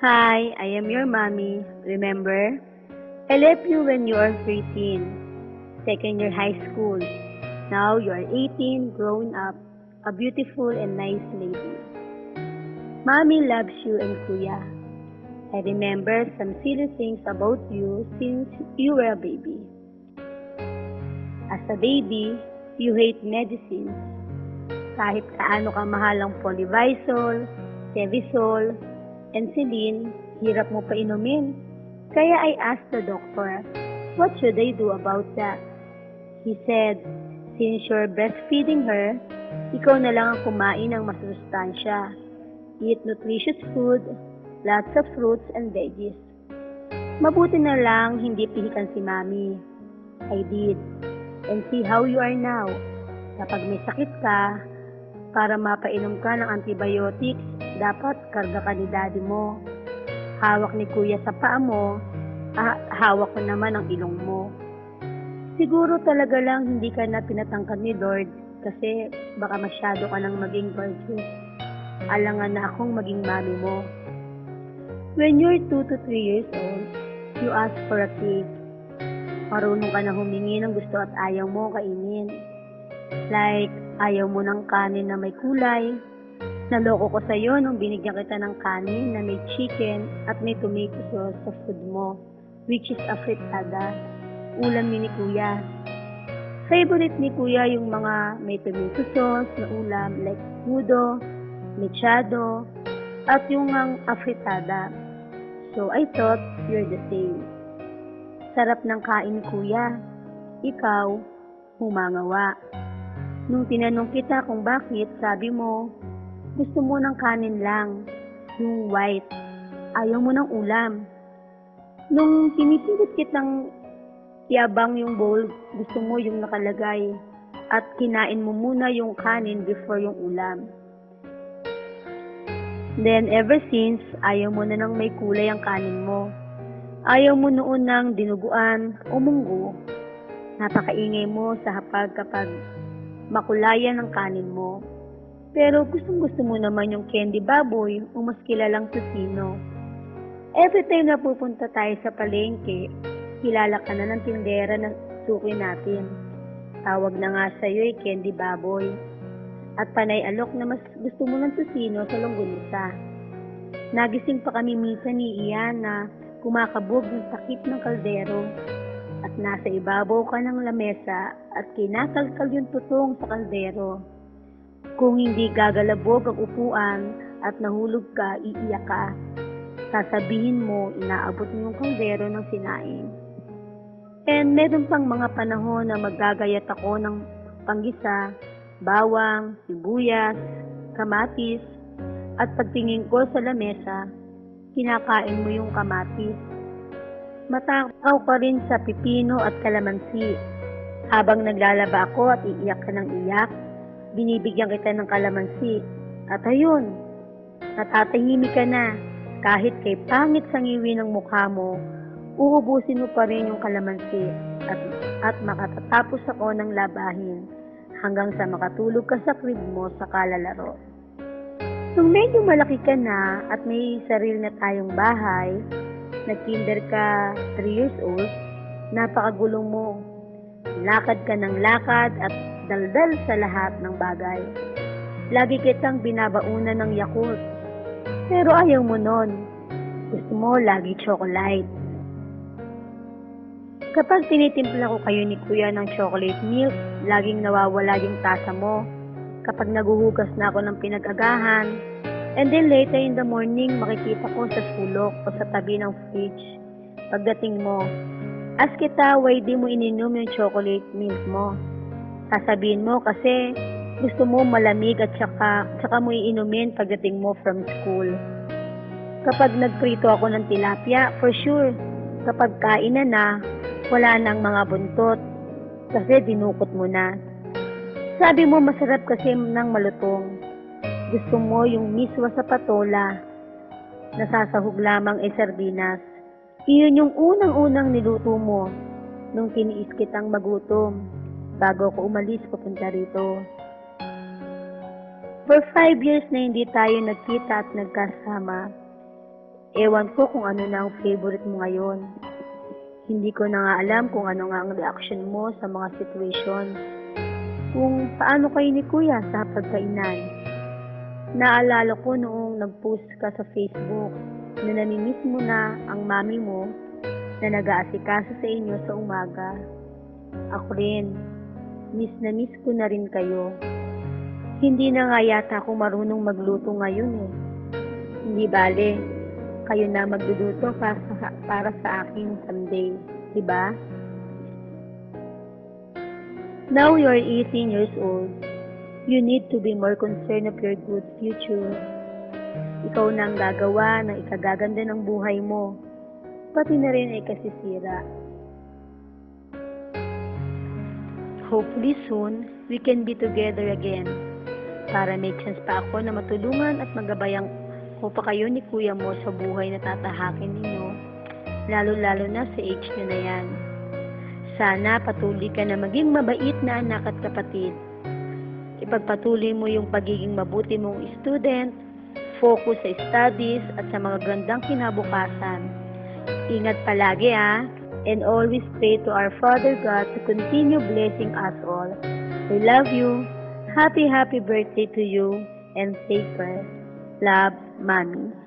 Hi, I am your mommy. Remember? I left you when you are 13, second year high school. Now you are 18, grown up, a beautiful and nice lady. Mommy loves you and Kuya. I remember some silly things about you since you were a baby. As a baby, you hate medicines. Kahit kaano kamahal ang Polyvisol, Tevisol, and Celine, hirap mo pa inumin. Kaya I asked the doctor, what should I do about that? He said, since you're breastfeeding her, ikaw na lang ang kumain ng masustansya. Eat nutritious food, lots of fruits and veggies. Mabuti na lang hindi pihikan si Mami. I did. And see how you are now. Kapag may sakit ka, para mapainom ka ng antibiotics, dapat karga ka ni daddy mo. Hawak ni kuya sa paa mo, hawak ko naman ang ilong mo. Siguro talaga lang hindi ka na pinatangkad ni Lord kasi baka masyado ka nang maging gorgeous. Alangan na akong maging mami mo. When you're 2 to 3 years old, you ask for a cake. Marunong ka na humingi ng gusto at ayaw mo kainin. Like, ayaw mo ng kanin na may kulay. Naloko ko sa'yo nung binigyan kita ng kanin na may chicken at may tomato sauce sa food mo, which is a fritada. Ulam ni Kuya. Favorite ni Kuya yung mga may tomato sauce na ulam like pudo, mechado, at yung ang afritada. So I thought you're the same. Sarap ng kain ni Kuya. Ikaw, humangawa. Nung tinanong kita kung bakit, sabi mo, gusto mo ng kanin lang, yung white. Ayaw mo ng ulam. Nung pinipilit kitang iabang yung bowl, gusto mo yung nakalagay. At kinain mo muna yung kanin before yung ulam. Then ever since, ayaw mo na ng may kulay ang kanin mo. Ayaw mo noon ng dinuguan o munggo. Napakaingay mo sa hapag kapag makulayan ang kanin mo. Pero gustong-gusto mo naman yung candy baboy o mas kilalang tocino. Every time na pupunta tayo sa palengke, kilala ka na ng tindera na suki natin. Tawag na nga sa'yo ay candy baboy. At panay alok na mas gusto mo ng tocino sa longganisa. Nagising pa kami minsan ni Ian na kumakabog ng takip ng kaldero at nasa ibabaw ka ng lamesa at kinakalkal yung tutong sa kaldero. Kung hindi gagalabog ang upuan at nahulog ka, iiyak ka. Sasabihin mo, inaabot mo yung kaldero ng sinaing. And meron pang mga panahon na maggagayat ako ng panggisa, bawang, sibuyas, kamatis, at pagtingin ko sa lamesa, kinakain mo yung kamatis. Matakaw ka rin sa pipino at kalamansi. Habang naglalaba ako at iiyak ka ng iyak, binibigyan kita ng kalamansi. At ayun, natatahimik ka na. Kahit kay pangit sa ngiwi ng mukha mo, uubusin mo pa rin yung kalamansi at makatatapos ako ng labahin hanggang sa makatulog ka sa crib mo sa kalalaro. Nung medyo malaki ka na at may sarili na tayong bahay, nag-kinder ka 3 years old, napakagulo mo. Lakad ka ng lakad at daldal sa lahat ng bagay. Lagi kitang binabaunan ng Yakult. Pero ayaw mo nun. Gusto mo lagi chocolate. Kapag tinitimpla ko kayo ni Kuya ng chocolate milk, laging nawawala yung tasa mo. Kapag naguhugas na ako ng pinag-agahan, and then later in the morning, makikita ko sa sulok o sa tabi ng fridge. Pagdating mo, ask kita why di mo ininom yung chocolate milk mo. Sasabihin mo kasi gusto mo malamig at saka mo iinumin pagdating mo from school. Kapag nagprito ako ng tilapia, for sure, kapag kain na, wala nang mga buntot kasi dinukot mo na. Sabi mo masarap kasi ng malutong. Gusto mo yung miswa sa patola, nasasahog lamang ay sardinas. Iyon yung unang-unang niluto mo nung tiniis kitang magutom bago ko umalis papunta rito. For 5 years na hindi tayo nagkita at nagkasama. Ewan ko kung ano na ang favorite mo ngayon. Hindi ko na nga alam kung ano nga ang reaction mo sa mga situation. Kung paano kayo ni Kuya sa pagkainan. Naalala ko noong nag-post ka sa Facebook na namimiss mo na ang mami mo na nag-aasikaso sa inyo sa umaga. Ako rin, miss na miss ko na rin kayo. Hindi na nga yata ako marunong magluto ngayon eh. Hindi bale, kayo na magluluto para sa akin someday, diba? Now you're 18 years old. You need to be more concerned of your good future. Ikaw na ang gagawa ng ikagaganda ng buhay mo, pati na rin ay kasisira. Hopefully soon, we can be together again. Para may chance pa ako na matulungan at magabayang ko pa kayo ni kuya mo sa buhay na tatahakin ninyo, lalo-lalo na sa age nyo na yan. Sana patuloy ka na maging mabait na anak at kapatid. Ipagpatuloy mo yung pagiging mabuti mong student, focus sa studies at sa mga gandang kinabukasan. Ingat palagi and always pray to our Father God to continue blessing us all. We love you. Happy birthday to you and take care. Love, Mommy.